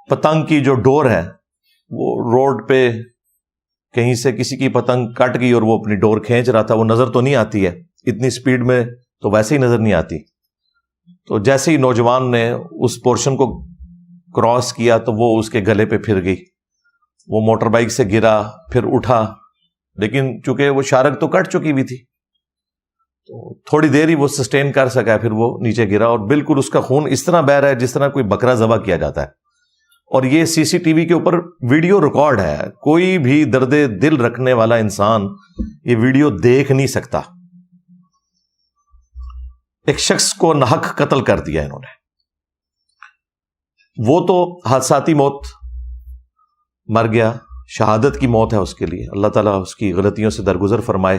پتنگ کی جو ڈور ہے وہ روڈ پہ کہیں سے کسی کی پتنگ کٹ گئی اور وہ اپنی ڈور کھینچ رہا تھا، وہ نظر تو نہیں آتی ہے اتنی سپیڈ میں، تو ویسے ہی نظر نہیں آتی. تو جیسے ہی نوجوان نے اس پورشن کو کراس کیا تو وہ اس کے گلے پہ پھر گئی. وہ موٹر بائک سے گرا، پھر اٹھا، لیکن چونکہ وہ شارک تو کٹ چکی ہوئی تھی تو تھوڑی دیر ہی وہ سسٹین کر سکا، پھر وہ نیچے گرا اور بالکل اس کا خون اس طرح بہہ رہا ہے جس طرح کوئی بکرا ذبح کیا جاتا ہے. اور یہ سی سی ٹی وی کے اوپر ویڈیو ریکارڈ ہے، کوئی بھی درد دل رکھنے والا انسان یہ ویڈیو دیکھ نہیں سکتا. ایک شخص کو ناحق قتل کر دیا انہوں نے. وہ تو حادثاتی موت مر گیا، شہادت کی موت ہے اس کے لیے. اللہ تعالیٰ اس کی غلطیوں سے درگزر فرمائے،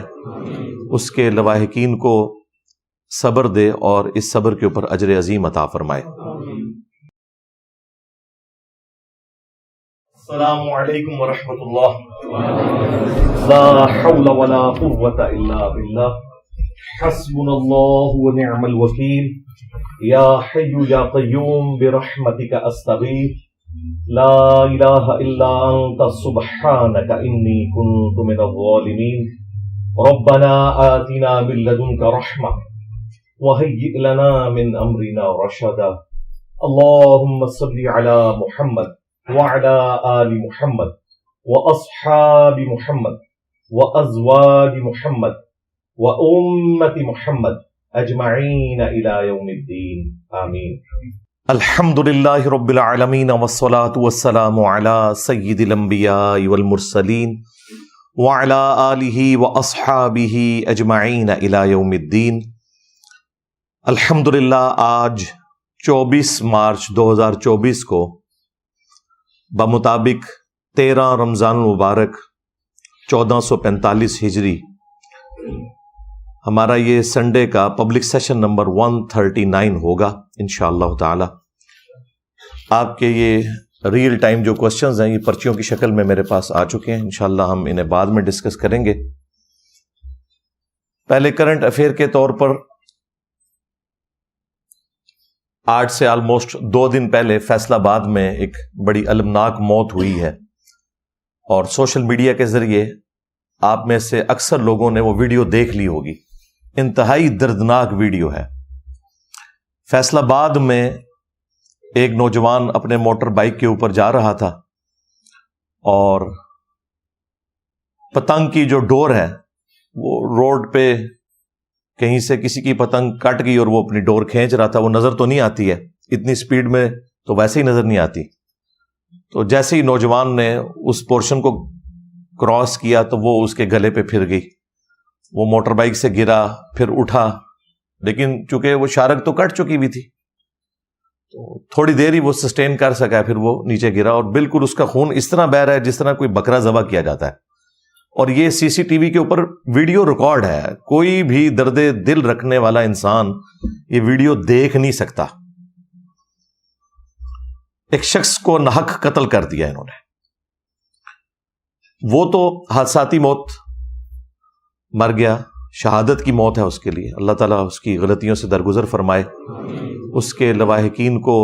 اس کے لواحقین کو صبر دے اور اس صبر کے اوپر اجر عظیم عطا فرمائے. السلام علیکم ورحمۃ اللہ. لا حول ولا قوة الا باللہ. حسبنا اللہ ونعم الوکیل. یا حی یا قیوم برحمتک استغیث. لا الہ الا انت سبحانک انی کنت من الظالمین. ربنا آتنا من لدنک رحمہ وہیئ لنا من امرنا رشدا. اللہم صل علی محمد وعلى آل محمد وأصحاب محمد وأزواج محمد وأمة محمد أجمعين إلى يوم الدين آمين. الحمد لله رب العالمين والصلاة والسلام على سيد الأنبياء والمرسلين وعلى آله وأصحابه أجمعين إلى يوم الدين. الحمدللہ آج 24 مارچ 2024 کو بمطابق 13 رمضان المبارک 1445 ہجری ہمارا یہ سنڈے کا پبلک سیشن نمبر 139 ہوگا انشاءاللہ تعالی. آپ کے یہ ریئل ٹائم جو کوسچنز ہیں یہ پرچیوں کی شکل میں میرے پاس آ چکے ہیں، انشاءاللہ ہم انہیں بعد میں ڈسکس کریں گے. پہلے کرنٹ افیئر کے طور پر آج سے آلموسٹ 2 دن پہلے فیصل آباد میں ایک بڑی المناک موت ہوئی ہے، اور سوشل میڈیا کے ذریعے آپ میں سے اکثر لوگوں نے وہ ویڈیو دیکھ لی ہوگی. انتہائی دردناک ویڈیو ہے. فیصل آباد میں ایک نوجوان اپنے موٹر بائک کے اوپر جا رہا تھا اور پتنگ کی جو ڈور ہے وہ روڈ پہ کہیں سے کسی کی پتنگ کٹ گئی اور وہ اپنی ڈور کھینچ رہا تھا، وہ نظر تو نہیں آتی ہے اتنی سپیڈ میں، تو ویسے ہی نظر نہیں آتی. تو جیسے ہی نوجوان نے اس پورشن کو کراس کیا تو وہ اس کے گلے پہ پھر گئی. وہ موٹر بائک سے گرا، پھر اٹھا، لیکن چونکہ وہ شارک تو کٹ چکی ہوئی تھی تو تھوڑی دیر ہی وہ سسٹین کر سکا، پھر وہ نیچے گرا اور بالکل اس کا خون اس طرح بہہ رہا ہے جس طرح کوئی بکرا ذبح کیا جاتا ہے. اور یہ سی سی ٹی وی کے اوپر ویڈیو ریکارڈ ہے، کوئی بھی درد دل رکھنے والا انسان یہ ویڈیو دیکھ نہیں سکتا. ایک شخص کو ناحق قتل کر دیا انہوں نے. وہ تو حادثاتی موت مر گیا، شہادت کی موت ہے اس کے لیے. اللہ تعالیٰ اس کی غلطیوں سے درگزر فرمائے، اس کے لواحقین کو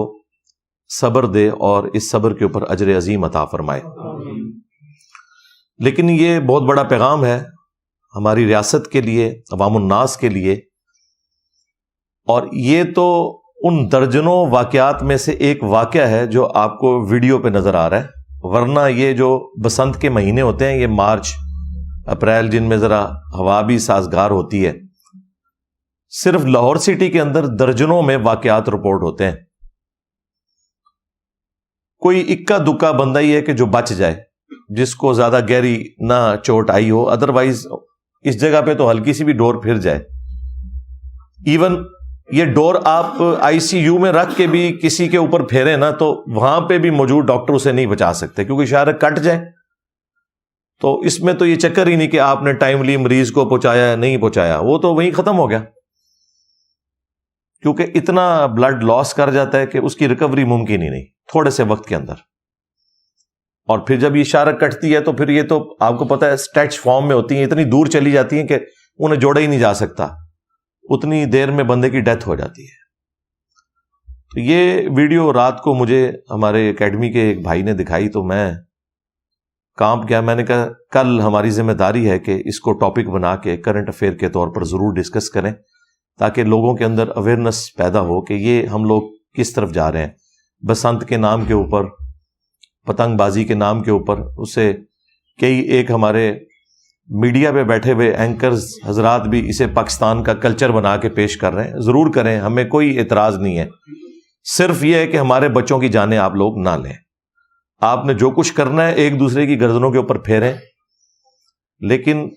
صبر دے اور اس صبر کے اوپر اجر عظیم عطا فرمائے. لیکن یہ بہت بڑا پیغام ہے ہماری ریاست کے لیے، عوام الناس کے لیے، اور یہ تو ان درجنوں واقعات میں سے ایک واقعہ ہے جو آپ کو ویڈیو پہ نظر آ رہا ہے. ورنہ یہ جو بسنت کے مہینے ہوتے ہیں، یہ مارچ اپریل، جن میں ذرا ہوا بھی سازگار ہوتی ہے، صرف لاہور سٹی کے اندر درجنوں میں واقعات رپورٹ ہوتے ہیں. کوئی اکا دکا بندہ ہی ہے کہ جو بچ جائے، جس کو زیادہ گہری نہ چوٹ آئی ہو، ادروائز اس جگہ پہ تو ہلکی سی بھی ڈور پھر جائے. ایون یہ ڈور آپ آئی سی یو میں رکھ کے بھی کسی کے اوپر پھیرے نا تو وہاں پہ بھی موجود ڈاکٹر اسے نہیں بچا سکتے، کیونکہ شارک کٹ جائے. تو اس میں تو یہ چکر ہی نہیں کہ آپ نے ٹائملی مریض کو پہنچایا یا نہیں پہنچایا، وہ تو وہیں ختم ہو گیا، کیونکہ اتنا بلڈ لاس کر جاتا ہے کہ اس کی ریکوری ممکن ہی نہیں تھوڑے سے وقت کے اندر. اور پھر جب یہ شارک کٹتی ہے تو پھر یہ تو آپ کو پتا ہے اسٹریچ فارم میں ہوتی ہیں، اتنی دور چلی جاتی ہیں کہ انہیں جوڑا ہی نہیں جا سکتا، اتنی دیر میں بندے کی ڈیتھ ہو جاتی ہے. تو یہ ویڈیو رات کو مجھے ہمارے اکیڈمی کے ایک بھائی نے دکھائی تو میں کانپ گیا. میں نے کہا کل ہماری ذمہ داری ہے کہ اس کو ٹاپک بنا کے کرنٹ افیئر کے طور پر ضرور ڈسکس کریں تاکہ لوگوں کے اندر اویئرنیس پیدا ہو کہ یہ ہم لوگ کس طرف جا رہے ہیں. بسنت کے نام کے اوپر، پتنگ بازی کے نام کے اوپر اسے کئی ایک ہمارے میڈیا پہ بیٹھے ہوئے اینکرز حضرات بھی اسے پاکستان کا کلچر بنا کے پیش کر رہے ہیں. ضرور کریں، ہمیں کوئی اعتراض نہیں ہے. صرف یہ ہے کہ ہمارے بچوں کی جانیں آپ لوگ نہ لیں. آپ نے جو کچھ کرنا ہے ایک دوسرے کی گردنوں کے اوپر پھیریں، لیکن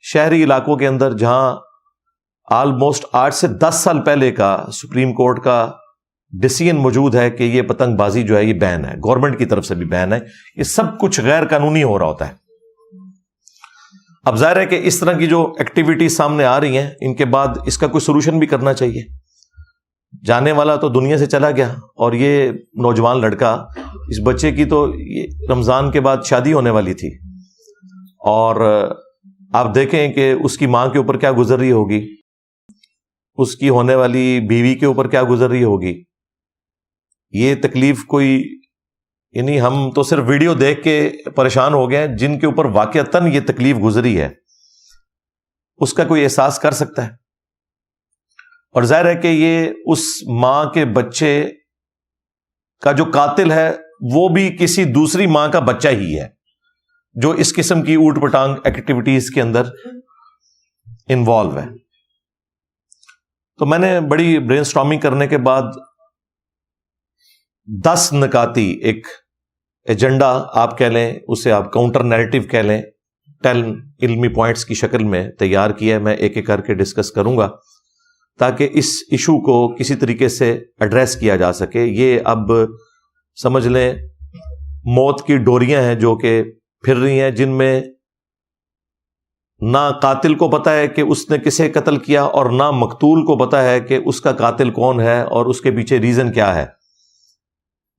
شہری علاقوں کے اندر جہاں آلموسٹ 8 سے 10 سال پہلے کا سپریم کورٹ کا ڈیسیژن موجود ہے کہ یہ پتنگ بازی جو ہے یہ بین ہے، گورنمنٹ کی طرف سے بھی بین ہے، یہ سب کچھ غیر قانونی ہو رہا ہوتا ہے. اب ظاہر ہے کہ اس طرح کی جو ایکٹیویٹیز سامنے آ رہی ہیں ان کے بعد اس کا کوئی سولوشن بھی کرنا چاہیے. جانے والا تو دنیا سے چلا گیا، اور یہ نوجوان لڑکا، اس بچے کی تو رمضان کے بعد شادی ہونے والی تھی، اور آپ دیکھیں کہ اس کی ماں کے اوپر کیا گزر رہی ہوگی، اس کی ہونے والی بیوی کے اوپر کیا گزر رہی ہوگی. یہ تکلیف کوئی، یعنی ہم تو صرف ویڈیو دیکھ کے پریشان ہو گئے ہیں، جن کے اوپر واقعتاً یہ تکلیف گزری ہے اس کا کوئی احساس کر سکتا ہے. اور ظاہر ہے کہ یہ اس ماں کے بچے کا جو قاتل ہے وہ بھی کسی دوسری ماں کا بچہ ہی ہے جو اس قسم کی اوٹ پٹانگ ایکٹیویٹیز کے اندر انوالو ہے. تو میں نے بڑی برین سٹارمنگ کرنے کے بعد 10 نکاتی ایک ایجنڈا آپ کہہ لیں، اسے آپ کاؤنٹر نیریٹو کہہ لیں، 10 علمی پوائنٹس کی شکل میں تیار کیا ہے. میں ایک ایک کر کے ڈسکس کروں گا تاکہ اس ایشو کو کسی طریقے سے ایڈریس کیا جا سکے. یہ اب سمجھ لیں موت کی ڈوریاں ہیں جو کہ پھر رہی ہیں، جن میں نہ قاتل کو پتا ہے کہ اس نے کسے قتل کیا اور نہ مقتول کو پتا ہے کہ اس کا قاتل کون ہے اور اس کے پیچھے ریزن کیا ہے.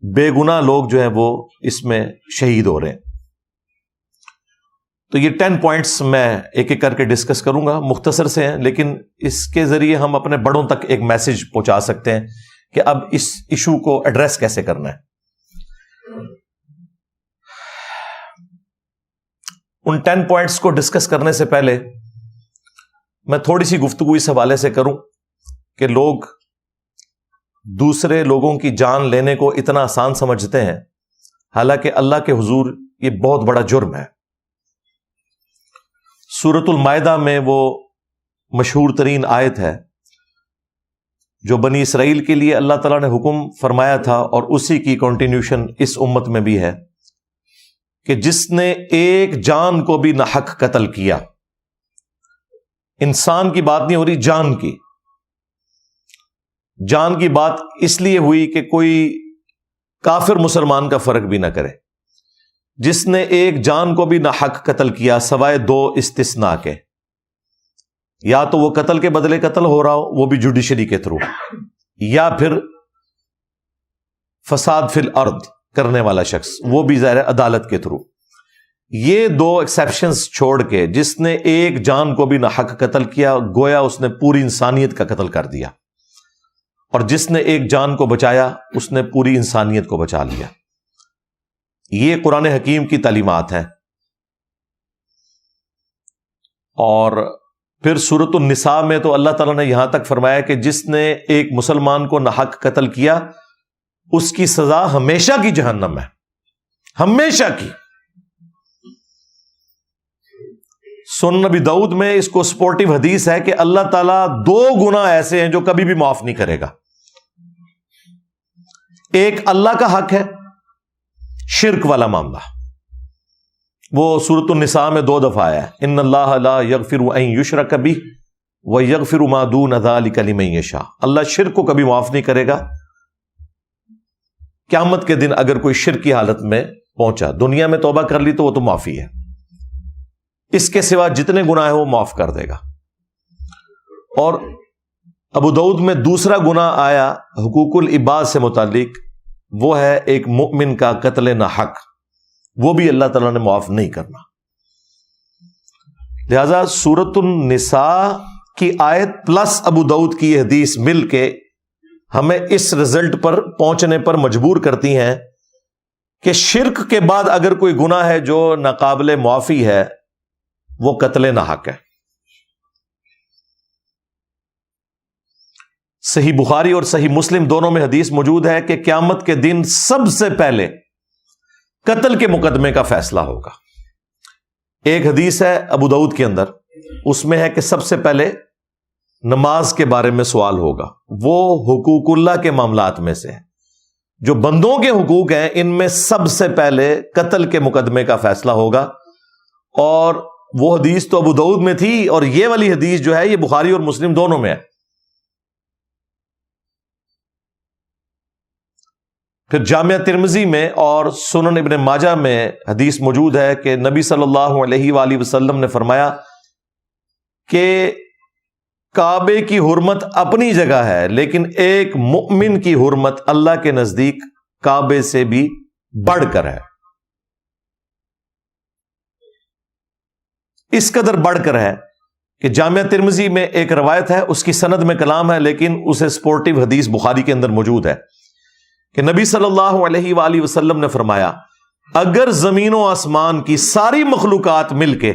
بے گناہ لوگ جو ہیں وہ اس میں شہید ہو رہے ہیں. تو یہ 10 پوائنٹس میں ایک ایک کر کے ڈسکس کروں گا. مختصر سے ہیں لیکن اس کے ذریعے ہم اپنے بڑوں تک ایک میسج پہنچا سکتے ہیں کہ اب اس ایشو کو ایڈریس کیسے کرنا ہے. ان 10 پوائنٹس کو ڈسکس کرنے سے پہلے میں تھوڑی سی گفتگو اس حوالے سے کروں کہ لوگ دوسرے لوگوں کی جان لینے کو اتنا آسان سمجھتے ہیں، حالانکہ اللہ کے حضور یہ بہت بڑا جرم ہے. سورۃ المائدہ میں وہ مشہور ترین آیت ہے جو بنی اسرائیل کے لیے اللہ تعالیٰ نے حکم فرمایا تھا، اور اسی کی کنٹینیوشن اس امت میں بھی ہے کہ جس نے ایک جان کو بھی ناحق قتل کیا. انسان کی بات نہیں ہو رہی، جان کی. جان کی بات اس لیے ہوئی کہ کوئی کافر مسلمان کا فرق بھی نہ کرے. جس نے ایک جان کو بھی ناحق قتل کیا سوائے 2 استثناء کے، یا تو وہ قتل کے بدلے قتل ہو رہا ہو وہ بھی جوڈیشری کے تھرو، یا پھر فساد فی الارض کرنے والا شخص وہ بھی ظاہر عدالت کے تھرو. یہ 2 ایکسیپشنز چھوڑ کے جس نے ایک جان کو بھی ناحق قتل کیا گویا اس نے پوری انسانیت کا قتل کر دیا، اور جس نے ایک جان کو بچایا اس نے پوری انسانیت کو بچا لیا. یہ قرآن حکیم کی تعلیمات ہیں. اور پھر سورۃ النساء میں تو اللہ تعالیٰ نے یہاں تک فرمایا کہ جس نے ایک مسلمان کو ناحق قتل کیا اس کی سزا ہمیشہ کی جہنم ہے، ہمیشہ کی. سنن نبی داؤد میں اس کو سپورٹیو حدیث ہے کہ اللہ تعالیٰ 2 گناہ ایسے ہیں جو کبھی بھی معاف نہیں کرے گا. ایک اللہ کا حق ہے، شرک والا معاملہ، وہ سورۃ النساء میں 2 دفعہ آیا ہے، ان اللہ لا یغفر ان یشرک بہ ویغفر ما دون ذلک لمن یشاء. اللہ شرک کو کبھی معاف نہیں کرے گا. قیامت کے دن اگر کوئی شرک کی حالت میں پہنچا، دنیا میں توبہ کر لی تو وہ تو معافی ہے، اس کے سوا جتنے گناہ ہیں وہ معاف کر دے گا. اور ابو داؤد میں دوسرا گناہ آیا حقوق العباد سے متعلق، وہ ہے ایک مؤمن کا قتل ناحق، وہ بھی اللہ تعالیٰ نے معاف نہیں کرنا. لہذا سورۃ النساء کی آیت پلس ابو داؤد کی یہ حدیث مل کے ہمیں اس رزلٹ پر پہنچنے پر مجبور کرتی ہیں کہ شرک کے بعد اگر کوئی گناہ ہے جو ناقابل معافی ہے وہ قتل ناحق ہے. صحیح بخاری اور صحیح مسلم دونوں میں حدیث موجود ہے کہ قیامت کے دن سب سے پہلے قتل کے مقدمے کا فیصلہ ہوگا. ایک حدیث ہے ابو داؤد کے اندر، اس میں ہے کہ سب سے پہلے نماز کے بارے میں سوال ہوگا. وہ حقوق اللہ کے معاملات میں سے ہے، جو بندوں کے حقوق ہیں ان میں سب سے پہلے قتل کے مقدمے کا فیصلہ ہوگا. اور وہ حدیث تو ابو داؤد میں تھی، اور یہ والی حدیث جو ہے یہ بخاری اور مسلم دونوں میں ہے. پھر جامعہ ترمذی میں اور سنن ابن ماجہ میں حدیث موجود ہے کہ نبی صلی اللہ علیہ وآلہ وسلم نے فرمایا کہ کعبے کی حرمت اپنی جگہ ہے، لیکن ایک مؤمن کی حرمت اللہ کے نزدیک کعبے سے بھی بڑھ کر ہے. اس قدر بڑھ کر ہے کہ جامعہ ترمذی میں ایک روایت ہے، اس کی سند میں کلام ہے، لیکن اسے سپورٹیو حدیث بخاری کے اندر موجود ہے کہ نبی صلی اللہ علیہ وآلہ وسلم نے فرمایا اگر زمین و آسمان کی ساری مخلوقات مل کے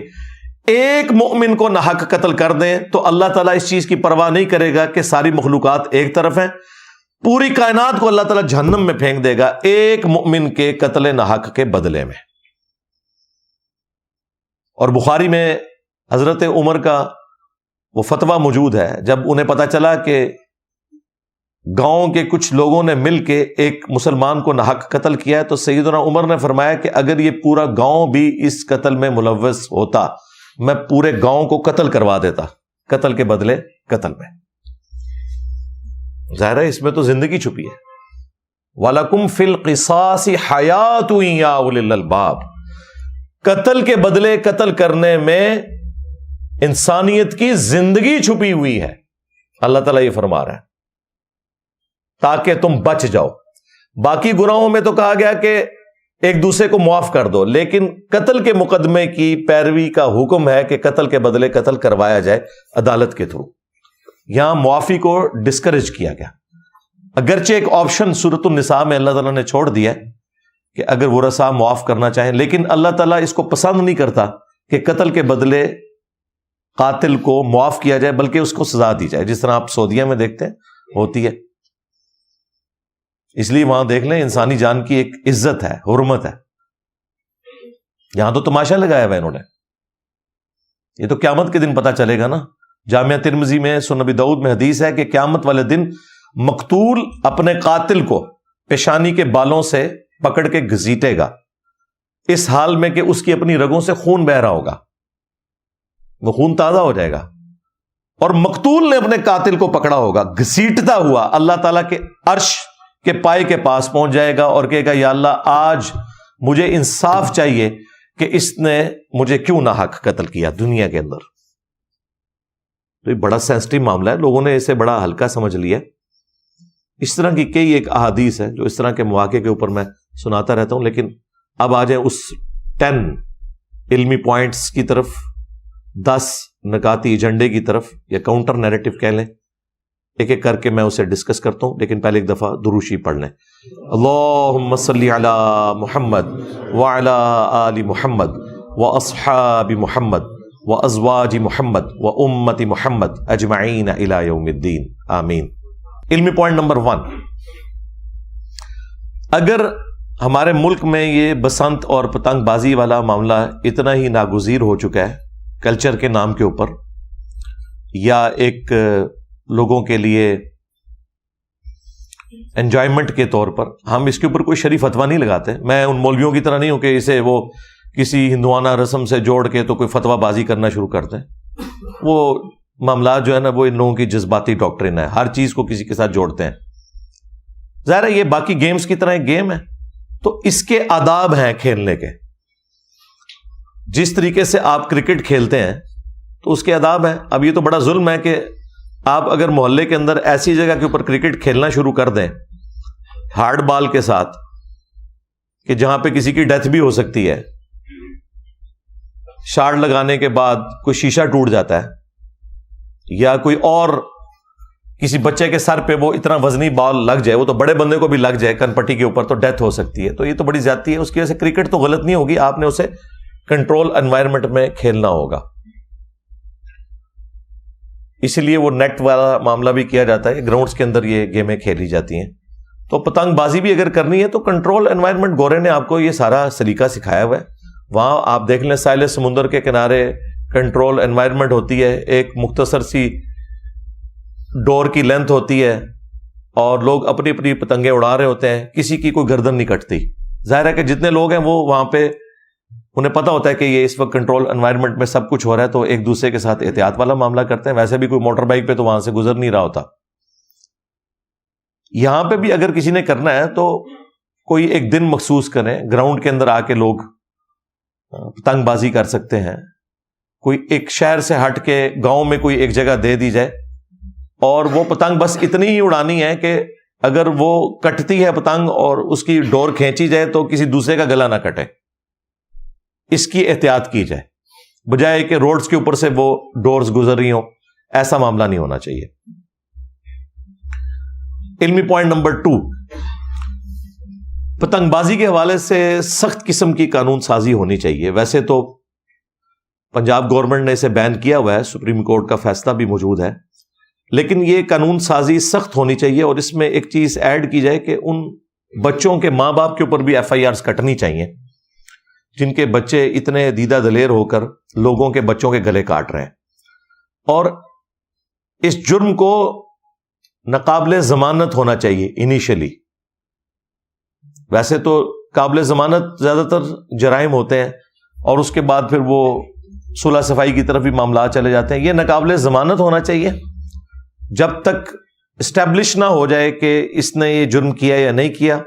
ایک مومن کو ناحق قتل کر دیں تو اللہ تعالیٰ اس چیز کی پرواہ نہیں کرے گا کہ ساری مخلوقات ایک طرف ہیں، پوری کائنات کو اللہ تعالیٰ جہنم میں پھینک دے گا ایک مومن کے قتل ناحق کے بدلے میں. اور بخاری میں حضرت عمر کا وہ فتویٰ موجود ہے، جب انہیں پتا چلا کہ گاؤں کے کچھ لوگوں نے مل کے ایک مسلمان کو ناحق قتل کیا ہے تو سیدنا عمر نے فرمایا کہ اگر یہ پورا گاؤں بھی اس قتل میں ملوث ہوتا میں پورے گاؤں کو قتل کروا دیتا، قتل کے بدلے قتل میں. ظاہر ہے اس میں تو زندگی چھپی ہے. وَلَكُمْ فِي الْقِصَاصِ حَيَاةٌ يَا أُولِي الْأَلْبَابِ، قتل کے بدلے قتل کرنے میں انسانیت کی زندگی چھپی ہوئی ہے. اللہ تعالیٰ یہ فرما رہا ہے تاکہ تم بچ جاؤ. باقی گناہوں میں تو کہا گیا کہ ایک دوسرے کو معاف کر دو، لیکن قتل کے مقدمے کی پیروی کا حکم ہے کہ قتل کے بدلے قتل کروایا جائے عدالت کے تھرو. یہاں معافی کو ڈسکریج کیا گیا، اگرچہ ایک آپشن سورۃ النساء میں اللہ تعالیٰ نے چھوڑ دیا کہ اگر ورثاء معاف کرنا چاہیں، لیکن اللہ تعالیٰ اس کو پسند نہیں کرتا کہ قتل کے بدلے قاتل کو معاف کیا جائے، بلکہ اس کو سزا دی جائے، جس طرح آپ سعودیہ میں دیکھتے ہیں ہوتی ہے. اس لیے وہاں دیکھ لیں انسانی جان کی ایک عزت ہے، حرمت ہے. یہاں تو تماشا لگایا ہوا انہوں نے. یہ تو قیامت کے دن پتہ چلے گا نا. جامعہ ترمذی میں سنن ابی داؤد میں حدیث ہے کہ قیامت والے دن مقتول اپنے قاتل کو پیشانی کے بالوں سے پکڑ کے گھسیٹے گا، اس حال میں کہ اس کی اپنی رگوں سے خون بہ رہا ہوگا، وہ خون تازہ ہو جائے گا، اور مقتول نے اپنے قاتل کو پکڑا ہوگا، گھسیٹتا ہوا اللہ تعالیٰ کے عرش کے پائے کے پاس پہنچ جائے گا اور کہے گا یا اللہ آج مجھے انصاف چاہیے کہ اس نے مجھے کیوں ناحق قتل کیا دنیا کے اندر. تو یہ بڑا سینسٹیو معاملہ ہے، لوگوں نے اسے بڑا ہلکا سمجھ لیا. اس طرح کی کئی ایک احادیث ہے جو اس طرح کے مواقع کے اوپر میں سناتا رہتا ہوں. لیکن اب آ جائیں اس 10 علمی پوائنٹس کی طرف، 10 نکاتی ایجنڈے کی طرف، یا کاؤنٹر نیریٹو کہہ لیں. ایک ایک کر کے میں اسے ڈسکس کرتا ہوں، لیکن پہلے ایک دفعہ درود شریف پڑھ لیں. اللہم صلی علی محمد وعلی آل محمد واصحاب محمد وازواج محمد وامت محمد اجمعین الی یوم الدین آمین. علمی پوائنٹ نمبر 1، اگر ہمارے ملک میں یہ بسنت اور پتنگ بازی والا معاملہ اتنا ہی ناگزیر ہو چکا ہے کلچر کے نام کے اوپر، یا ایک لوگوں کے لیے انجوائمنٹ کے طور پر، ہم اس کے اوپر کوئی شرعی فتویٰ نہیں لگاتے. میں ان مولویوں کی طرح نہیں ہوں کہ اسے وہ کسی ہندوانہ رسم سے جوڑ کے تو کوئی فتویٰ بازی کرنا شروع کرتے ہیں. وہ معاملات جو ہے نا وہ ان لوگوں کی جذباتی ڈاکٹرن ہے، ہر چیز کو کسی کے ساتھ جوڑتے ہیں. ظاہر ہے یہ باقی گیمز کی طرح ایک گیم ہے، تو اس کے آداب ہیں کھیلنے کے. جس طریقے سے آپ کرکٹ کھیلتے ہیں تو اس کے آداب ہیں. اب یہ تو بڑا ظلم ہے کہ آپ اگر محلے کے اندر ایسی جگہ کے اوپر کرکٹ کھیلنا شروع کر دیں ہارڈ بال کے ساتھ کہ جہاں پہ کسی کی ڈیتھ بھی ہو سکتی ہے، شاٹ لگانے کے بعد کوئی شیشہ ٹوٹ جاتا ہے یا کوئی اور کسی بچے کے سر پہ وہ اتنا وزنی بال لگ جائے، وہ تو بڑے بندے کو بھی لگ جائے کن پٹی کے اوپر، تو ڈیتھ ہو سکتی ہے. تو یہ تو بڑی زیادتی ہے. اس کی وجہ سے کرکٹ تو غلط نہیں ہوگی، آپ نے اسے کنٹرول انوائرمنٹ میں کھیلنا ہوگا. اسی لیے وہ نیٹ والا معاملہ بھی کیا جاتا ہے، گراؤنڈز کے اندر یہ گیمیں کھیلی جاتی ہیں. تو پتنگ بازی بھی اگر کرنی ہے تو کنٹرول انوائرمنٹ، گورے نے آپ کو یہ سارا سلیقہ سکھایا ہوا ہے. وہاں آپ دیکھ لیں ساحل سمندر کے کنارے کنٹرول انوائرمنٹ ہوتی ہے، ایک مختصر سی ڈور کی لینتھ ہوتی ہے اور لوگ اپنی اپنی پتنگیں اڑا رہے ہوتے ہیں، کسی کی کوئی گردن نہیں کٹتی. ظاہر ہے کہ جتنے لوگ ہیں وہ وہاں پہ انہیں پتا ہوتا ہے کہ یہ اس وقت کنٹرول انوائرمنٹ میں سب کچھ ہو رہا ہے، تو ایک دوسرے کے ساتھ احتیاط والا معاملہ کرتے ہیں. ویسے بھی کوئی موٹر بائک پہ تو وہاں سے گزر نہیں رہا ہوتا. یہاں پہ بھی اگر کسی نے کرنا ہے تو کوئی ایک دن مخصوص کریں، گراؤنڈ کے اندر آ کے لوگ پتنگ بازی کر سکتے ہیں. کوئی ایک شہر سے ہٹ کے گاؤں میں کوئی ایک جگہ دے دی جائے، اور وہ پتنگ بس اتنی ہی اڑانی ہے کہ اگر وہ کٹتی ہے پتنگ اور اس کی ڈور کھینچی جائے تو کسی دوسرے کا گلا نہ کٹے. اس کی احتیاط کی جائے، بجائے کہ روڈز کے اوپر سے وہ ڈورز گزر رہی ہوں. ایسا معاملہ نہیں ہونا چاہیے. علمی پوائنٹ نمبر 2، پتنگ بازی کے حوالے سے سخت قسم کی قانون سازی ہونی چاہیے. ویسے تو پنجاب گورنمنٹ نے اسے بین کیا ہوا ہے، سپریم کورٹ کا فیصلہ بھی موجود ہے، لیکن یہ قانون سازی سخت ہونی چاہیے. اور اس میں ایک چیز ایڈ کی جائے کہ ان بچوں کے ماں باپ کے اوپر بھی FIRs کٹنی چاہیے جن کے بچے اتنے دیدہ دلیر ہو کر لوگوں کے بچوں کے گلے کاٹ رہے ہیں. اور اس جرم کو ناقابل ضمانت ہونا چاہیے انیشلی. ویسے تو قابل ضمانت زیادہ تر جرائم ہوتے ہیں اور اس کے بعد پھر وہ صلح صفائی کی طرف بھی معاملات چلے جاتے ہیں. یہ ناقابل ضمانت ہونا چاہیے جب تک اسٹیبلش نہ ہو جائے کہ اس نے یہ جرم کیا یا نہیں کیا.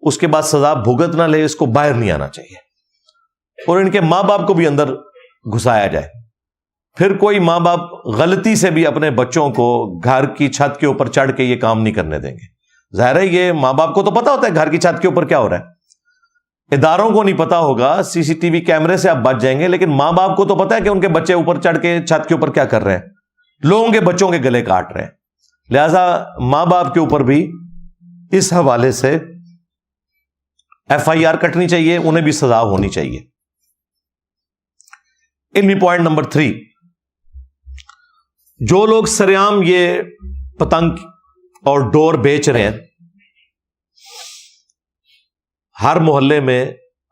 اس کے بعد سزا بھگت نہ لے، اس کو باہر نہیں آنا چاہیے اور ان کے ماں باپ کو بھی اندر گھسایا جائے. پھر کوئی ماں باپ غلطی سے بھی اپنے بچوں کو گھر کی چھت کے اوپر چڑھ کے یہ کام نہیں کرنے دیں گے. ظاہر ہے یہ ماں باپ کو تو پتا ہوتا ہے گھر کی چھت کے اوپر کیا ہو رہا ہے، اداروں کو نہیں پتا ہوگا، CCTV کیمرے سے آپ بچ جائیں گے، لیکن ماں باپ کو تو پتا ہے کہ ان کے بچے اوپر چڑھ کے چھت کے اوپر کیا کر رہے ہیں، لوگوں کے بچوں کے گلے کاٹ رہے ہیں. لہذا ماں باپ کے اوپر بھی اس حوالے سے FIR کٹنی چاہیے، انہیں بھی سزا ہونی چاہیے. علمی پوائنٹ نمبر 3، جو لوگ سرعام یہ پتنگ اور ڈور بیچ رہے ہیں، ہر محلے میں،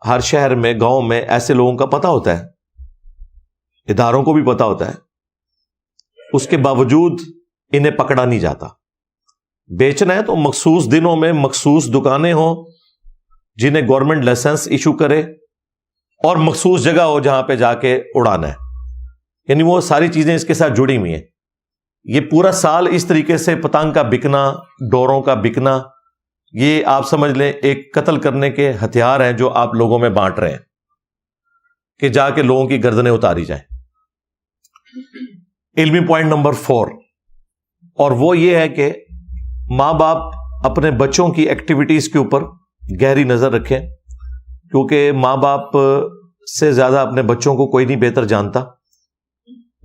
ہر شہر میں، گاؤں میں ایسے لوگوں کا پتہ ہوتا ہے، اداروں کو بھی پتہ ہوتا ہے، اس کے باوجود انہیں پکڑا نہیں جاتا. بیچنا ہے تو مخصوص دنوں میں مخصوص دکانیں ہوں جنہیں گورنمنٹ لائسنس ایشو کرے، اور مخصوص جگہ ہو جہاں پہ جا کے اڑانا ہے. یعنی وہ ساری چیزیں اس کے ساتھ جڑی ہوئی ہیں. یہ پورا سال اس طریقے سے پتنگ کا بکنا، ڈوروں کا بکنا، یہ آپ سمجھ لیں ایک قتل کرنے کے ہتھیار ہیں جو آپ لوگوں میں بانٹ رہے ہیں کہ جا کے لوگوں کی گردنیں اتاری جائیں. علمی پوائنٹ نمبر 4، اور وہ یہ ہے کہ ماں باپ اپنے بچوں کی ایکٹیویٹیز کے اوپر گہری نظر رکھیں، کیونکہ ماں باپ سے زیادہ اپنے بچوں کو کوئی نہیں بہتر جانتا.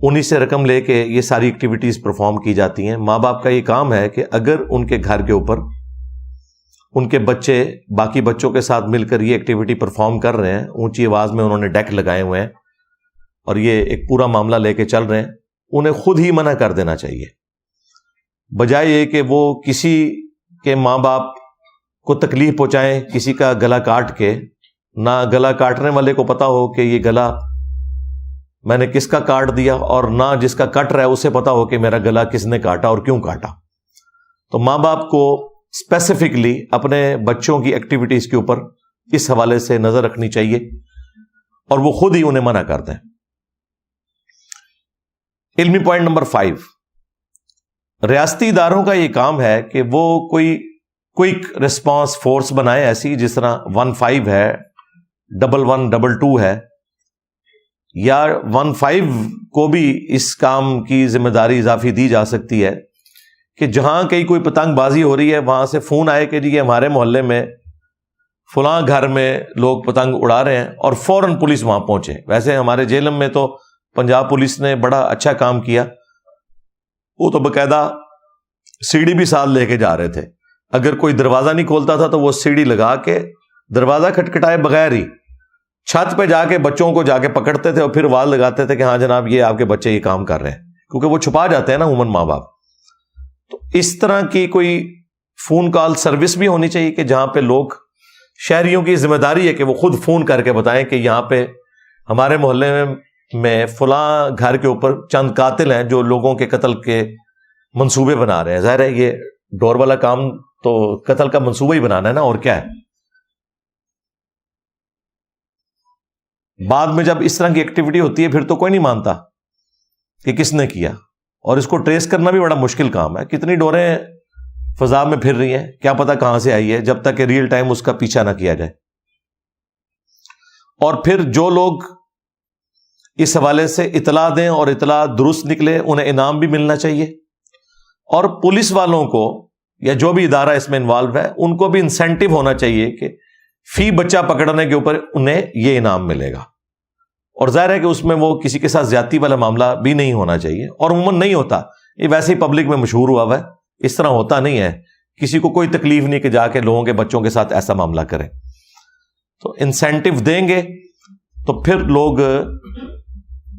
انہی سے رقم لے کے یہ ساری ایکٹیویٹیز پرفارم کی جاتی ہیں. ماں باپ کا یہ کام ہے کہ اگر ان کے گھر کے اوپر ان کے بچے باقی بچوں کے ساتھ مل کر یہ ایکٹیویٹی پرفارم کر رہے ہیں، اونچی آواز میں انہوں نے ڈیک لگائے ہوئے ہیں اور یہ ایک پورا معاملہ لے کے چل رہے ہیں، انہیں خود ہی منع کر دینا چاہیے، بجائے یہ کہ وہ کسی کے ماں باپ کو تکلیف پہنچائیں کسی کا گلا کاٹ کے. نہ گلا کاٹنے والے کو پتا ہو کہ یہ گلا میں نے کس کا کاٹ دیا، اور نہ جس کا کٹ رہا ہے اسے پتا ہو کہ میرا گلا کس نے کاٹا اور کیوں کاٹا. تو ماں باپ کو اسپیسیفکلی اپنے بچوں کی ایکٹیویٹیز کے اوپر اس حوالے سے نظر رکھنی چاہیے اور وہ خود ہی انہیں منع کر دیں. علمی پوائنٹ نمبر 5، ریاستی اداروں کا یہ کام ہے کہ وہ کوئی کوئک ریسپانس فورس بنائے، ایسی جس طرح 15 ہے، 1122 ہے، یا 15 کو بھی اس کام کی ذمہ داری اضافی دی جا سکتی ہے کہ جہاں کہیں کوئی پتنگ بازی ہو رہی ہے وہاں سے فون آئے کہ جی ہمارے محلے میں فلاں گھر میں لوگ پتنگ اڑا رہے ہیں، اور فوراً پولیس وہاں پہنچے. ویسے ہمارے جیلم میں تو پنجاب پولیس نے بڑا اچھا کام کیا، وہ تو باقاعدہ سیڑھی بھی ساتھ لے کے جا رہے تھے. اگر کوئی دروازہ نہیں کھولتا تھا تو وہ سیڑھی لگا کے دروازہ کھٹکھٹائے بغیر ہی چھت پہ جا کے بچوں کو جا کے پکڑتے تھے اور پھر آواز لگاتے تھے کہ ہاں جناب یہ آپ کے بچے یہ کام کر رہے ہیں, کیونکہ وہ چھپا جاتے ہیں نا عموماً ماں باپ. تو اس طرح کی کوئی فون کال سروس بھی ہونی چاہیے کہ جہاں پہ لوگ, شہریوں کی ذمہ داری ہے کہ وہ خود فون کر کے بتائیں کہ یہاں پہ ہمارے محلے میں فلاں گھر کے اوپر چند قاتل ہیں جو لوگوں کے قتل کے منصوبے بنا رہے ہیں. ظاہر ہے یہ ڈور والا کام تو قتل کا منصوبہ ہی بنانا ہے نا, اور کیا ہے. بعد میں جب اس طرح کی ایکٹیویٹی ہوتی ہے پھر تو کوئی نہیں مانتا کہ کس نے کیا, اور اس کو ٹریس کرنا بھی بڑا مشکل کام ہے. کتنی ڈوریں فضا میں پھر رہی ہیں, کیا پتا کہاں سے آئی ہے, جب تک کہ ریئل ٹائم اس کا پیچھا نہ کیا جائے. اور پھر جو لوگ اس حوالے سے اطلاع دیں اور اطلاع درست نکلے انہیں انعام بھی ملنا چاہیے, اور پولیس والوں کو یا جو بھی ادارہ اس میں انوالو ہے ان کو بھی انسینٹیو ہونا چاہیے کہ فی بچہ پکڑنے کے اوپر انہیں یہ انعام ملے گا. اور ظاہر ہے کہ اس میں وہ کسی کے ساتھ زیادتی والا معاملہ بھی نہیں ہونا چاہیے, اور عموماً نہیں ہوتا, یہ ویسے ہی پبلک میں مشہور ہوا ہوا ہے, اس طرح ہوتا نہیں ہے. کسی کو کوئی تکلیف نہیں کہ جا کے لوگوں کے بچوں کے ساتھ ایسا معاملہ کریں. تو انسینٹیو دیں گے تو پھر لوگ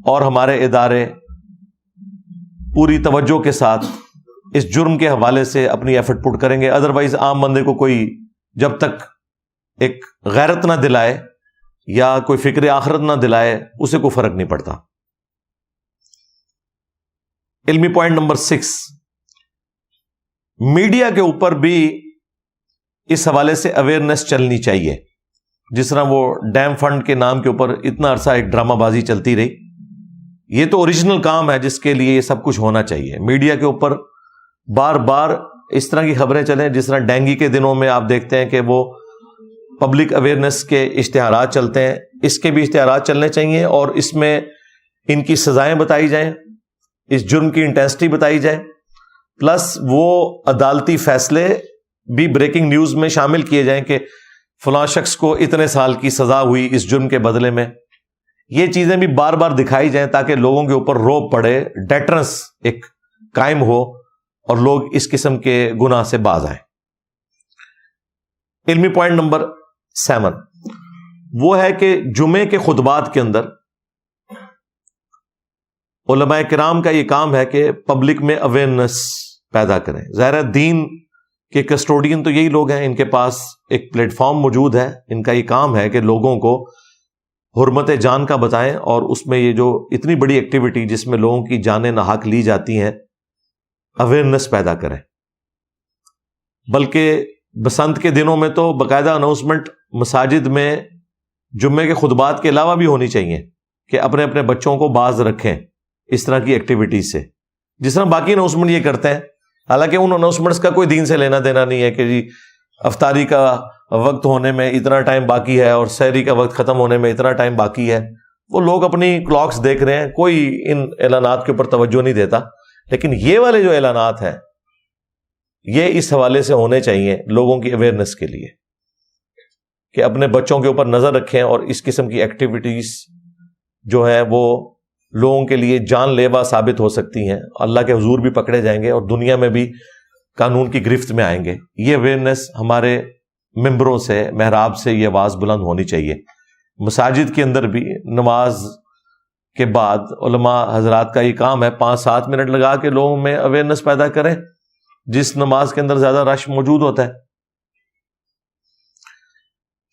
اور ہمارے ادارے پوری توجہ کے ساتھ اس جرم کے حوالے سے اپنی ایفرٹ پٹ کریں گے. ادروائز عام بندے کو کوئی جب تک ایک غیرت نہ دلائے یا کوئی فکر آخرت نہ دلائے اسے کوئی فرق نہیں پڑتا. علمی پوائنٹ نمبر 6, میڈیا کے اوپر بھی اس حوالے سے اویئرنیس چلنی چاہیے. جس طرح وہ ڈیم فنڈ کے نام کے اوپر اتنا عرصہ ایک ڈرامہ بازی چلتی رہی, یہ تو اوریجنل کام ہے جس کے لیے یہ سب کچھ ہونا چاہیے. میڈیا کے اوپر بار بار اس طرح کی خبریں چلیں, جس طرح ڈینگی کے دنوں میں آپ دیکھتے ہیں کہ وہ پبلک اویئرنیس کے اشتہارات چلتے ہیں, اس کے بھی اشتہارات چلنے چاہیے, اور اس میں ان کی سزائیں بتائی جائیں, اس جرم کی انٹینسٹی بتائی جائے, پلس وہ عدالتی فیصلے بھی بریکنگ نیوز میں شامل کیے جائیں کہ فلاں شخص کو اتنے سال کی سزا ہوئی اس جرم کے بدلے میں. یہ چیزیں بھی بار بار دکھائی جائیں تاکہ لوگوں کے اوپر روب پڑے, ڈیٹرنس ایک قائم ہو اور لوگ اس قسم کے گناہ سے باز آئیں. علمی پوائنٹ نمبر 7 وہ ہے کہ جمعے کے خطبات کے اندر علماء کرام کا یہ کام ہے کہ پبلک میں اویئرنیس پیدا کریں. ظاہر ہے دین کے کسٹوڈین تو یہی لوگ ہیں, ان کے پاس ایک پلیٹ فارم موجود ہے, ان کا یہ کام ہے کہ لوگوں کو حرمت جان کا بتائیں, اور اس میں یہ جو اتنی بڑی ایکٹیویٹی جس میں لوگوں کی جانیں ناحق لی جاتی ہیں اویئرنیس پیدا کریں. بلکہ بسنت کے دنوں میں تو باقاعدہ اناؤنسمنٹ مساجد میں جمعے کے خطبات کے علاوہ بھی ہونی چاہیے کہ اپنے اپنے بچوں کو باز رکھیں اس طرح کی ایکٹیویٹیز سے, جس طرح باقی اناؤنسمنٹ یہ کرتے ہیں. حالانکہ ان اناؤنسمنٹس کا کوئی دین سے لینا دینا نہیں ہے کہ جی افطاری کا وقت ہونے میں اتنا ٹائم باقی ہے اور سحری کا وقت ختم ہونے میں اتنا ٹائم باقی ہے. وہ لوگ اپنی کلاکس دیکھ رہے ہیں, کوئی ان اعلانات کے اوپر توجہ نہیں دیتا. لیکن یہ والے جو اعلانات ہیں یہ اس حوالے سے ہونے چاہیے لوگوں کی اویئرنیس کے لیے کہ اپنے بچوں کے اوپر نظر رکھیں, اور اس قسم کی ایکٹیویٹیز جو ہیں وہ لوگوں کے لیے جان لیوا ثابت ہو سکتی ہیں. اللہ کے حضور بھی پکڑے جائیں گے اور دنیا میں بھی قانون کی گرفت میں آئیں گے. یہ اویئرنیس ہمارے ممبروں سے, محراب سے یہ آواز بلند ہونی چاہیے. مساجد کے اندر بھی نماز کے بعد علماء حضرات کا یہ کام ہے 5-7 منٹ لگا کے لوگوں میں اویئرنیس پیدا کریں جس نماز کے اندر زیادہ رش موجود ہوتا ہے.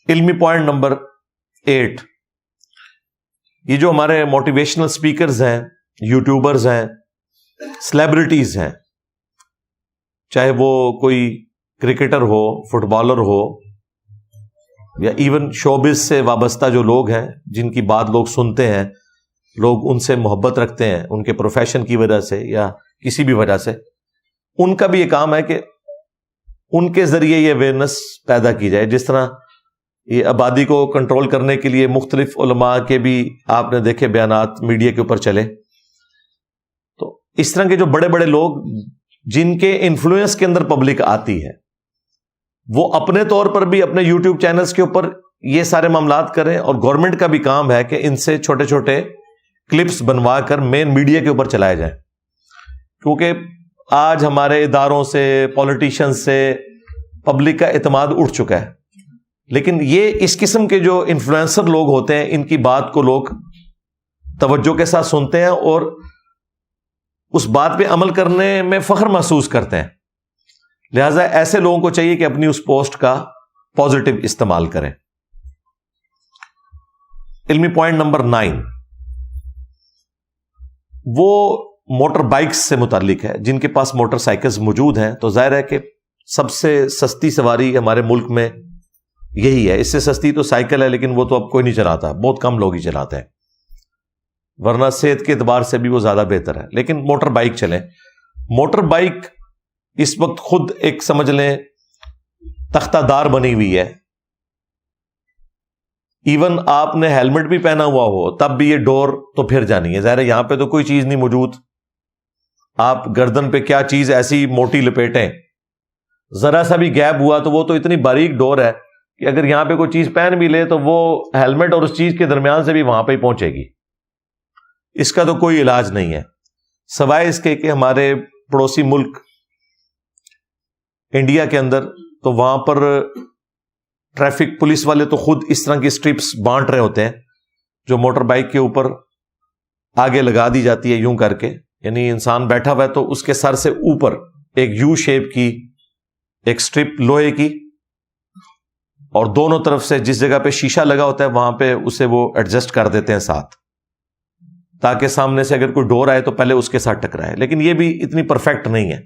علمی پوائنٹ نمبر 8, یہ جو ہمارے موٹیویشنل سپیکرز ہیں, یوٹیوبرز ہیں, سیلیبریٹیز ہیں, چاہے وہ کوئی کرکٹر ہو, فٹ بالر ہو, یا ایون شوبز سے وابستہ جو لوگ ہیں جن کی بات لوگ سنتے ہیں, لوگ ان سے محبت رکھتے ہیں ان کے پروفیشن کی وجہ سے یا کسی بھی وجہ سے, ان کا بھی یہ کام ہے کہ ان کے ذریعے یہ اویئرنیس پیدا کی جائے. جس طرح یہ آبادی کو کنٹرول کرنے کے لیے مختلف علماء کے بھی آپ نے دیکھے بیانات میڈیا کے اوپر چلے, تو اس طرح کے جو بڑے بڑے لوگ جن کے انفلوئنس کے اندر پبلک آتی ہے وہ اپنے طور پر بھی اپنے یوٹیوب چینلز کے اوپر یہ سارے معاملات کریں, اور گورنمنٹ کا بھی کام ہے کہ ان سے چھوٹے چھوٹے کلپس بنوا کر مین میڈیا کے اوپر چلائے جائیں. کیونکہ آج ہمارے اداروں سے، پولیٹیشین سے پبلک کا اعتماد اٹھ چکا ہے، لیکن یہ اس قسم کے جو انفلوئنسر لوگ ہوتے ہیں ان کی بات کو لوگ توجہ کے ساتھ سنتے ہیں اور اس بات پہ عمل کرنے میں فخر محسوس کرتے ہیں. لہذا ایسے لوگوں کو چاہیے کہ اپنی اس پوسٹ کا پازیٹو استعمال کریں. علمی پوائنٹ نمبر 9 وہ موٹر بائکس سے متعلق ہے. جن کے پاس موٹر سائیکلز موجود ہیں تو ظاہر ہے کہ سب سے سستی سواری ہمارے ملک میں یہی ہے. اس سے سستی تو سائیکل ہے، لیکن وہ تو اب کوئی نہیں چلاتا، بہت کم لوگ ہی چلاتے ہیں، ورنہ صحت کے اعتبار سے بھی وہ زیادہ بہتر ہے. لیکن موٹر بائک چلیں. موٹر بائک اس وقت خود ایک سمجھ لیں تختہ دار بنی ہوئی ہے. ایون آپ نے ہیلمٹ بھی پہنا ہوا ہو تب بھی یہ ڈور تو پھر جانی ہے. ظاہر ہے یہاں پہ تو کوئی چیز نہیں موجود، آپ گردن پہ کیا چیز ایسی موٹی لپیٹیں، ذرا سا بھی گیپ ہوا تو وہ تو اتنی باریک ڈور ہے کہ اگر یہاں پہ کوئی چیز پہن بھی لے تو وہ ہیلمٹ اور اس چیز کے درمیان سے بھی وہاں پہ ہی پہنچے گی. اس کا تو کوئی علاج نہیں ہے، سوائے اس کے کہ ہمارے پڑوسی ملک انڈیا کے اندر تو وہاں پر ٹریفک پولیس والے تو خود اس طرح کی سٹرپس بانٹ رہے ہوتے ہیں جو موٹر بائک کے اوپر آگے لگا دی جاتی ہے یوں کر کے، یعنی انسان بیٹھا ہوا ہے تو اس کے سر سے اوپر ایک یو شیپ کی ایک سٹرپ لوہے کی، اور دونوں طرف سے جس جگہ پہ شیشہ لگا ہوتا ہے وہاں پہ اسے وہ ایڈجسٹ کر دیتے ہیں ساتھ، تاکہ سامنے سے اگر کوئی ڈور آئے تو پہلے اس کے ساتھ ٹکرائے. لیکن یہ بھی اتنی پرفیکٹ نہیں ہے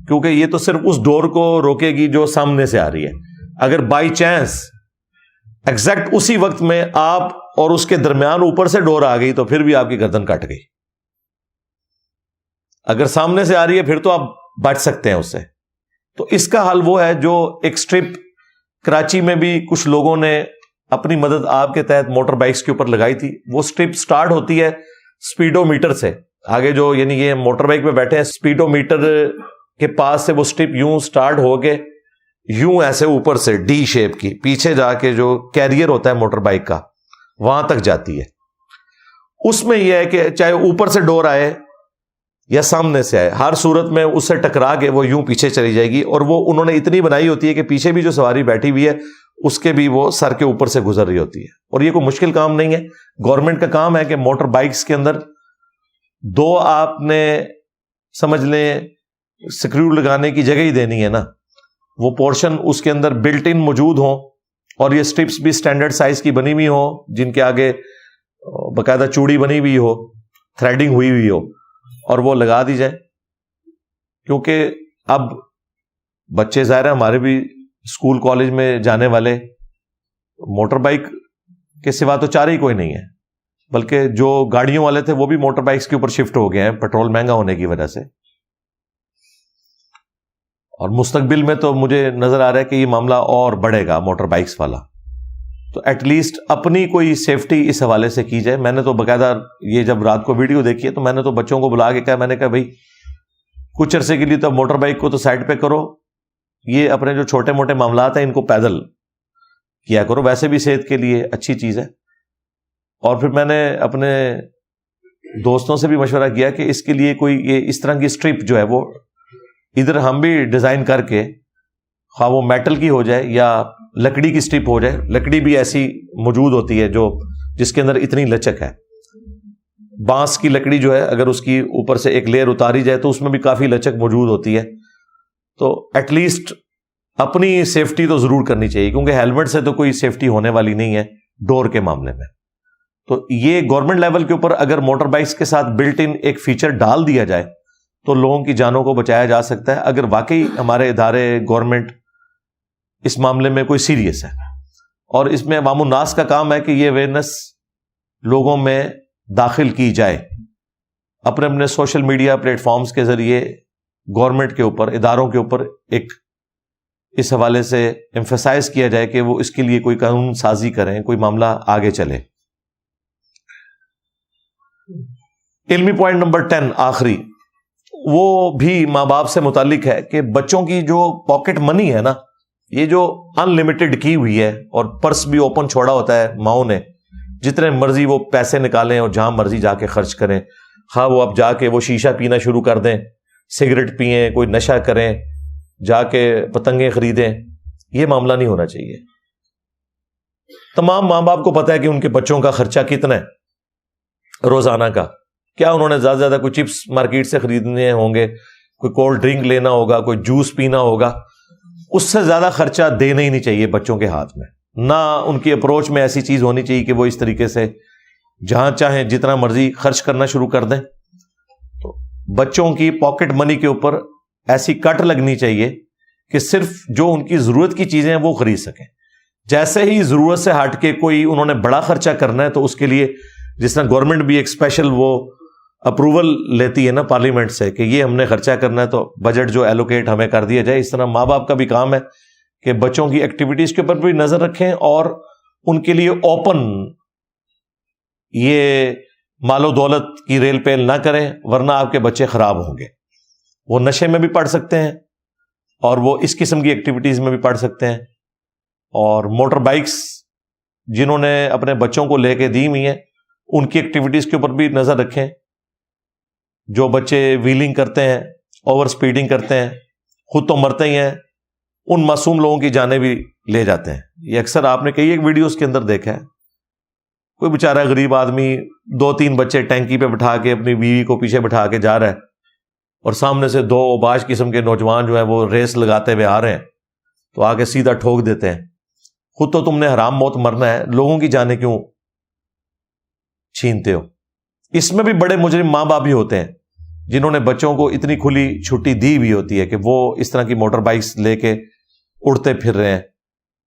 کیونکہ یہ تو صرف اس ڈور کو روکے گی جو سامنے سے آ رہی ہے. اگر بائی چانس ایگزیکٹ اسی وقت میں آپ اور اس کے درمیان اوپر سے ڈور آ گئی تو پھر بھی آپ کی گردن کٹ گئی. اگر سامنے سے آ رہی ہے پھر تو آپ بچ سکتے ہیں اس سے. تو اس کا حل وہ ہے جو ایک سٹرپ کراچی میں بھی کچھ لوگوں نے اپنی مدد آپ کے تحت موٹر بائکس کے اوپر لگائی تھی. وہ سٹرپ سٹارٹ ہوتی ہے سپیڈو میٹر سے. آگے جو یعنی یہ موٹر بائک پہ بیٹھے ہیں سپیڈو میٹر کے پاس سے وہ سٹرپ یوں سٹارٹ ہو کے یوں ایسے اوپر سے ڈی شیپ کی پیچھے جا کے جو کیریئر ہوتا ہے موٹر بائک کا وہاں تک جاتی ہے. اس میں یہ ہے کہ چاہے اوپر سے ڈور آئے یا سامنے سے آئے، ہر صورت میں اس سے ٹکرا کے وہ یوں پیچھے چلی جائے گی. اور وہ انہوں نے اتنی بنائی ہوتی ہے کہ پیچھے بھی جو سواری بیٹھی ہوئی ہے اس کے بھی وہ سر کے اوپر سے گزر رہی ہوتی ہے. اور یہ کوئی مشکل کام نہیں ہے، گورنمنٹ کا کام ہے کہ موٹر بائکس کے اندر دو آپ نے سمجھ لیں سکریو لگانے کی جگہ ہی دینی ہے نا، وہ پورشن اس کے اندر بلٹ ان موجود ہوں اور یہ سٹرپس بھی سٹینڈرڈ سائز کی بنی ہوئی ہوں جن کے آگے باقاعدہ چوڑی بنی ہوئی ہو، تھریڈنگ ہوئی ہوئی ہو، اور وہ لگا دی جائے. کیونکہ اب بچے ظاہر ہے ہمارے بھی اسکول کالج میں جانے والے موٹر بائک کے سوا تو چارہ ہی کوئی نہیں ہے، بلکہ جو گاڑیوں والے تھے وہ بھی موٹر بائکس کے اوپر شفٹ ہو گئے ہیں پیٹرول مہنگا ہونے کی وجہ سے. اور مستقبل میں تو مجھے نظر آ رہا ہے کہ یہ معاملہ اور بڑھے گا موٹر بائکس والا. تو ایٹ لیسٹ اپنی کوئی سیفٹی اس حوالے سے کی جائے. میں نے تو باقاعدہ یہ جب رات کو ویڈیو دیکھی ہے تو میں نے تو بچوں کو بلا کے کہا، میں نے کہا بھائی کچھ عرصے کے لیے تو موٹر بائک کو تو سائڈ پہ کرو، یہ اپنے جو چھوٹے موٹے معاملات ہیں ان کو پیدل کیا کرو، ویسے بھی صحت کے لیے اچھی چیز ہے. اور پھر میں نے اپنے دوستوں سے بھی مشورہ کیا کہ اس کے لیے کوئی یہ اس طرح کی سٹرپ جو ہے وہ ادھر ہم بھی ڈیزائن کر کے، خواہ وہ میٹل کی ہو جائے یا لکڑی کی سٹرپ ہو جائے. لکڑی بھی ایسی موجود ہوتی ہے جو جس کے اندر اتنی لچک ہے. بانس کی لکڑی جو ہے اگر اس کی اوپر سے ایک لیئر اتاری جائے تو اس میں بھی کافی لچک موجود ہوتی ہے. تو ایٹ لیسٹ اپنی سیفٹی تو ضرور کرنی چاہیے، کیونکہ ہیلمٹ سے تو کوئی سیفٹی ہونے والی نہیں ہے ڈور کے معاملے میں. تو یہ گورنمنٹ لیول کے اوپر اگر موٹر بائکس کے ساتھ بلٹ ان ایک فیچر ڈال دیا جائے تو لوگوں کی جانوں کو بچایا جا سکتا ہے، اگر واقعی ہمارے ادارے گورنمنٹ اس معاملے میں کوئی سیریس ہے. اور اس میں عوام الناس کا کام ہے کہ یہ اویئرنیس لوگوں میں داخل کی جائے. اپنے اپنے سوشل میڈیا پلیٹ فارمز کے ذریعے گورنمنٹ کے اوپر، اداروں کے اوپر ایک اس حوالے سے ایمفیسائز کیا جائے کہ وہ اس کے لیے کوئی قانون سازی کریں، کوئی معاملہ آگے چلے. علمی پوائنٹ نمبر 10 آخری، وہ بھی ماں باپ سے متعلق ہے کہ بچوں کی جو پاکٹ منی ہے نا، یہ جو ان لمیٹڈ کی ہوئی ہے اور پرس بھی اوپن چھوڑا ہوتا ہے ماؤں نے، جتنے مرضی وہ پیسے نکالیں اور جہاں مرضی جا کے خرچ کریں. ہاں وہ اب جا کے وہ شیشہ پینا شروع کر دیں، سگریٹ پئیں, کوئی نشہ کریں, جا کے پتنگیں خریدیں, یہ معاملہ نہیں ہونا چاہیے. تمام ماں باپ کو پتا ہے کہ ان کے بچوں کا خرچہ کتنا ہے روزانہ کا. کیا انہوں نے زیادہ سے زیادہ کوئی چپس مارکیٹ سے خریدنے ہوں گے, کوئی کولڈ ڈرنک لینا ہوگا, کوئی جوس پینا ہوگا, اس سے زیادہ خرچہ دینا ہی نہیں چاہیے بچوں کے ہاتھ میں. نہ ان کی اپروچ میں ایسی چیز ہونی چاہیے کہ وہ اس طریقے سے جہاں چاہیں جتنا مرضی خرچ کرنا شروع کر دیں. تو بچوں کی پاکٹ منی کے اوپر ایسی کٹ لگنی چاہیے کہ صرف جو ان کی ضرورت کی چیزیں ہیں وہ خرید سکیں. جیسے ہی ضرورت سے ہٹ کے کوئی انہوں نے بڑا خرچہ کرنا ہے تو اس کے لیے جس طرح گورنمنٹ بھی ایک اسپیشل وہ اپروول لیتی ہے نا پارلیمنٹ سے کہ یہ ہم نے خرچہ کرنا ہے تو بجٹ جو ایلوکیٹ ہمیں کر دیا جائے, اس طرح ماں باپ کا بھی کام ہے کہ بچوں کی ایکٹیویٹیز کے اوپر بھی نظر رکھیں اور ان کے لیے اوپن یہ مال و دولت کی ریل پیل نہ کریں, ورنہ آپ کے بچے خراب ہوں گے. وہ نشے میں بھی پڑ سکتے ہیں اور وہ اس قسم کی ایکٹیویٹیز میں بھی پڑ سکتے ہیں. اور موٹر بائکس جنہوں نے اپنے بچوں کو لے کے دی ہوئی ہیں ان کی ایکٹیویٹیز کے اوپر بھی نظر رکھیں. جو بچے ویلنگ کرتے ہیں, اوور سپیڈنگ کرتے ہیں, خود تو مرتے ہی ہیں, ان معصوم لوگوں کی جانیں بھی لے جاتے ہیں. یہ اکثر آپ نے کئی ایک ویڈیوز کے اندر دیکھا ہے, کوئی بیچارہ غریب آدمی 2-3 بچے ٹینکی پہ بٹھا کے اپنی بیوی کو پیچھے بٹھا کے جا رہا ہے اور سامنے سے 2 باش قسم کے نوجوان جو ہیں وہ ریس لگاتے ہوئے آ رہے ہیں تو آ کے سیدھا ٹھوک دیتے ہیں. خود تو تم نے حرام موت مرنا ہے, لوگوں کی جانیں کیوں چھینتے ہو؟ اس میں بھی بڑے مجرم ماں باپ بھی ہوتے ہیں جنہوں نے بچوں کو اتنی کھلی چھٹی دی بھی ہوتی ہے کہ وہ اس طرح کی موٹر بائکس لے کے اڑتے پھر رہے ہیں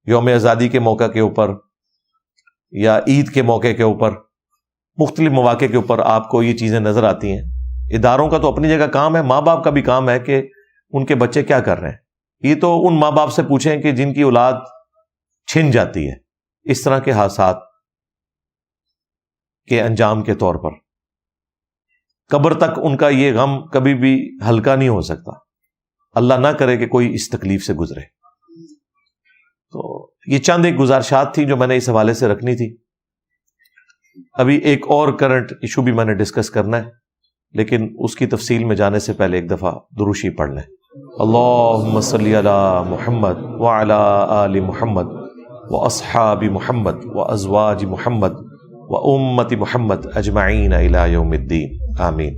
یوم آزادی کے موقع کے اوپر یا عید کے موقع کے اوپر, مختلف مواقع کے اوپر آپ کو یہ چیزیں نظر آتی ہیں. اداروں کا تو اپنی جگہ کام ہے, ماں باپ کا بھی کام ہے کہ ان کے بچے کیا کر رہے ہیں. یہ تو ان ماں باپ سے پوچھیں کہ جن کی اولاد چھن جاتی ہے اس طرح کے حادثات کے انجام کے طور پر. قبر تک ان کا یہ غم کبھی بھی ہلکا نہیں ہو سکتا. اللہ نہ کرے کہ کوئی اس تکلیف سے گزرے. تو یہ چند ایک گزارشات تھی جو میں نے اس حوالے سے رکھنی تھی. ابھی ایک اور کرنٹ ایشو بھی میں نے ڈسکس کرنا ہے, لیکن اس کی تفصیل میں جانے سے پہلے ایک دفعہ درود پڑھ لیں. اللہم صلی علی محمد وعلی آل محمد واصحاب محمد وازواج محمد وامت محمد اجمعین الی یوم الدین. آمین.